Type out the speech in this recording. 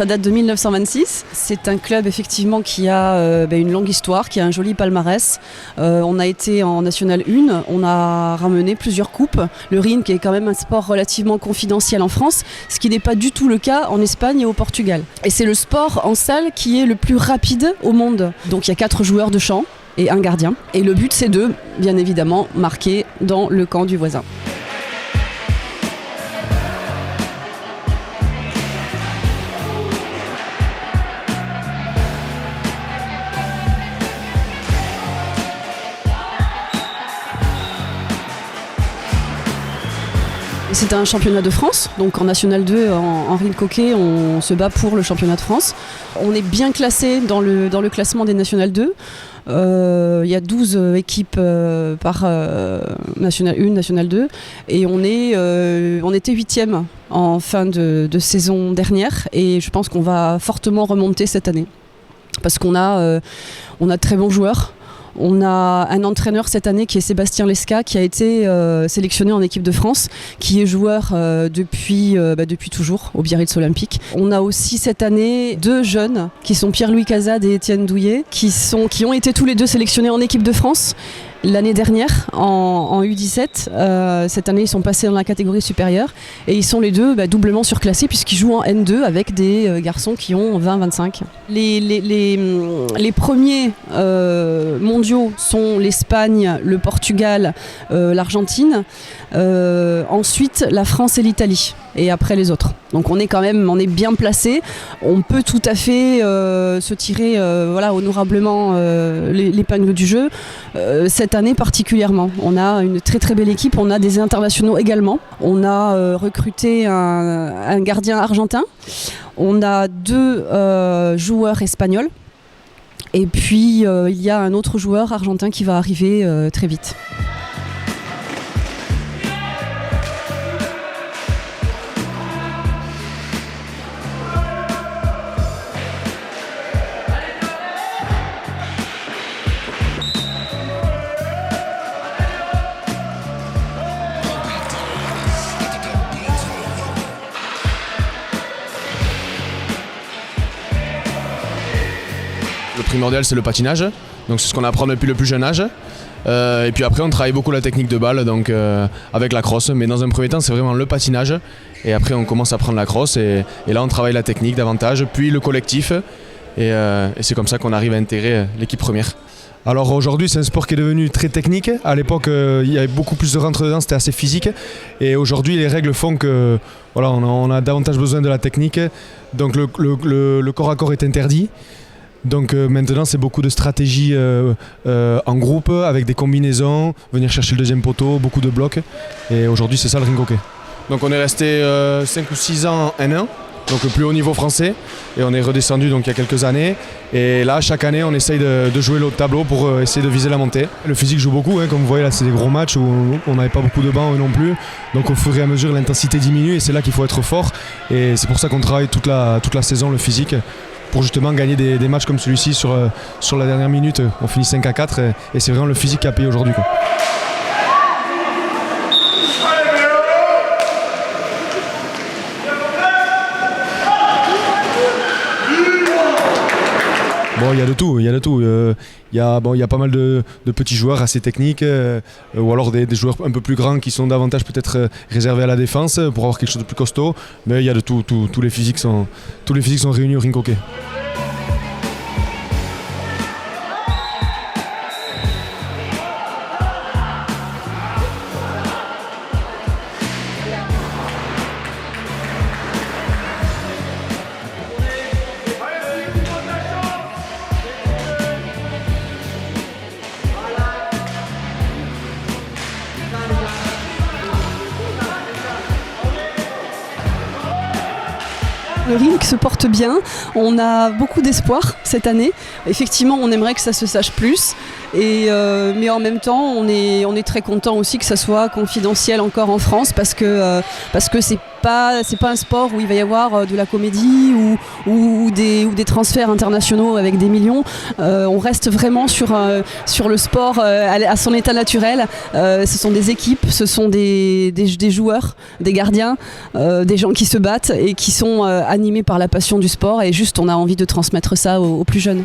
ça date de 1926. C'est un club effectivement qui a une longue histoire, qui a un joli palmarès. On a été en National 1, on a ramené plusieurs coupes. Le RIN qui est quand même un sport relativement confidentiel en France, ce qui n'est pas du tout le cas en Espagne et au Portugal. Et c'est le sport en salle qui est le plus rapide au monde. Donc il y a 4 joueurs de champ et un gardien. Et le but c'est de, bien évidemment, marquer dans le camp du voisin. C'est un championnat de France, donc en National 2, en RIN Coquet, on se bat pour le championnat de France. On est bien classé dans le classement des National 2. Il y a 12 équipes par National 1, National 2, et on était 8e en fin de saison dernière, et je pense qu'on va fortement remonter cette année. Parce qu'on a de très bons joueurs. On a un entraîneur cette année qui est Sébastien Lesca, qui a été sélectionné en équipe de France, qui est joueur depuis toujours au Biarritz Olympique. On a aussi cette année 2 jeunes qui sont Pierre-Louis Cazade et Étienne Douillet, qui ont été tous les 2 sélectionnés en équipe de France. L'année dernière, en U17, cette année ils sont passés dans la catégorie supérieure et ils sont les 2 doublement surclassés puisqu'ils jouent en N2 avec des garçons qui ont 20-25. Les premiers mondiaux sont l'Espagne, le Portugal, l'Argentine, ensuite la France et l'Italie et après les autres. Donc on est bien placé, on peut tout à fait se tirer honorablement l'épingle du jeu. Cette année particulièrement, on a une très très belle équipe, on a des internationaux également. On a recruté un gardien argentin, on a 2 joueurs espagnols et puis il y a un autre joueur argentin qui va arriver très vite. Le primordial c'est le patinage, donc c'est ce qu'on apprend depuis le plus jeune âge. Et puis après on travaille beaucoup la technique de balle donc, avec la crosse, mais dans un premier temps c'est vraiment le patinage et après on commence à prendre la crosse et là on travaille la technique davantage, puis le collectif et c'est comme ça qu'on arrive à intégrer l'équipe première. Alors aujourd'hui c'est un sport qui est devenu très technique. À l'époque il y avait beaucoup plus de rentre-dedans, c'était assez physique. Et aujourd'hui les règles font que on a davantage besoin de la technique. Donc le corps à corps est interdit. Donc maintenant c'est beaucoup de stratégies en groupe avec des combinaisons, venir chercher le deuxième poteau, beaucoup de blocs. Et aujourd'hui c'est ça le RIN Coquet. Donc on est resté 5 ou 6 ans en N1, donc le plus haut niveau français. Et on est redescendu donc, il y a quelques années. Et là chaque année on essaye de jouer l'autre tableau pour essayer de viser la montée. Le physique joue beaucoup, comme vous voyez là c'est des gros matchs où on n'avait pas beaucoup de bancs non plus. Donc au fur et à mesure l'intensité diminue et c'est là qu'il faut être fort. Et c'est pour ça qu'on travaille toute la saison le physique, pour justement gagner des matchs comme celui-ci sur la dernière minute. On finit 5-4 et c'est vraiment le physique qui a payé aujourd'hui. Bon, il y a de tout. Il y a pas mal de petits joueurs assez techniques ou alors des joueurs un peu plus grands qui sont davantage peut-être réservés à la défense pour avoir quelque chose de plus costaud. Mais il y a de tout. Tous les physiques sont réunis au RIN Coquet. Le RIN se porte bien, on a beaucoup d'espoir cette année. Effectivement, on aimerait que ça se sache plus, mais en même temps, on est très content aussi que ça soit confidentiel encore en France parce que c'est pas un sport où il va y avoir de la comédie ou des transferts internationaux avec des millions. On reste vraiment sur le sport à son état naturel. Ce sont des équipes, ce sont des joueurs, des gardiens, des gens qui se battent et qui sont animés par la passion du sport, et juste on a envie de transmettre ça aux plus jeunes.